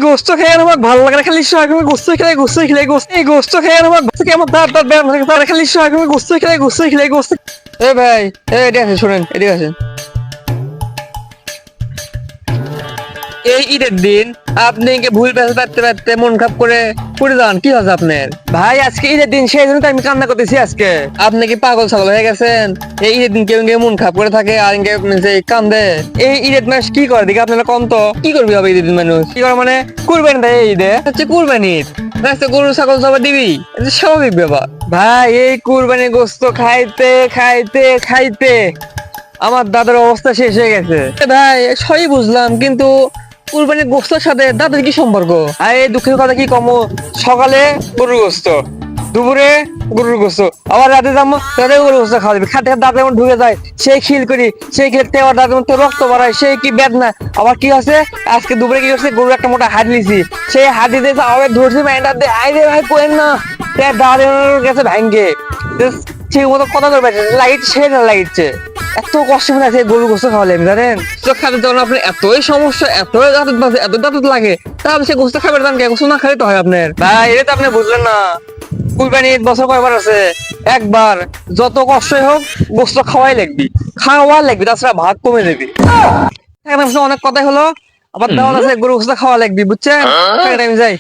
গোস্ত খেয়ে আমার ভালো লাগে না, খালি গোস্ত খেলে গোস্ত এই গোস্ত খেয়ে আমার আমার দাঁত দাঁত ব্যায়াম থাকে, তারা খালি গোস্ত খেলে গোস্ত। এ ভাই, এদিকে আসেন, শোনেন, এদিকে আসেন। এই ঈদের দিন আপনি ভুল পারতে পারতে মন খারাপ করে পড়ে যান, কি হচ্ছে আপনার? ভাই আজকে ঈদের দিন, সেই জন্য তো আমি কান্না করতেছি আজকে। আপনি কি পাগল ছাগল হয়ে গেছেন? এই ঈদের দিন কেউ মন খারাপ করে থাকে আর কান্দে। এই ঈদের মাস কি করে দিকে আপনারা কম তো কি করবি হবে ঈদের দিন? মানুষ কি করে মানে কুরবানি দেয়, এই ঈদে হচ্ছে কুরবানি, গরু ছাগল সবাই দিবি, এটা স্বাভাবিক ব্যাপার। ভাই এই কুরবানি গোস্ত খাইতে খাইতে খাইতে আমার দাদার অবস্থা শেষ হয়ে গেছে। ভাই সবই বুঝলাম, কিন্তু কুরবানির গোস্তের সাথে দাদার কি সম্পর্ক? আর এই দুঃখের কথা কি কম, সকালে গরুর গোস্ত, দুপুরে গরুর গোস্ত, আবার রাতে যাবো রাতে গরুর গোস্ত খাওয়া যাবে, খাতে দাঁত এমন ঢুকে যায়, সেই খিল করি, সেই ক্ষেত্রে আবার দাঁতের মধ্যে রক্ত বাড়ায়, সেই কি বেদনা। আবার কি আছে, আজকে দুপুরে কি করছে, গরুর একটা মোটা হাড় নিছি, সেই হাড়ি দিয়ে আবার ধরছি ম্যান্ডার দিয়ে, আই রে ভাই কোয়েন না, দাঁত গেছে ভাঙ্গে, ঠিক মতো কথা ধরবে, লাইট সে না লাইটছে। এত কষ্ট করে আছে গরু গোস্ত খাওয়ালে, জানেন? খাতে যখন আপনার এতই সমস্যা, এতই দাঁত লাগে, তাহলে সে গোস্ত খাবার দাম কে? গোস্ত না খাইতে হয় আপনার। ভাই এটা তো আপনি বুঝলেন না, কুরবানি বছর কয়বার আছে? একবার। যত কষ্টই হোক গোস্ত খাওয়াই লাগবি, তাছাড়া ভাত কমে যাবি। অনেক কথাই হলো, আবার দেওয়াল আছে, গরু গোস্ত খাওয়া লাগবি, বুঝছেন? আমি যাই।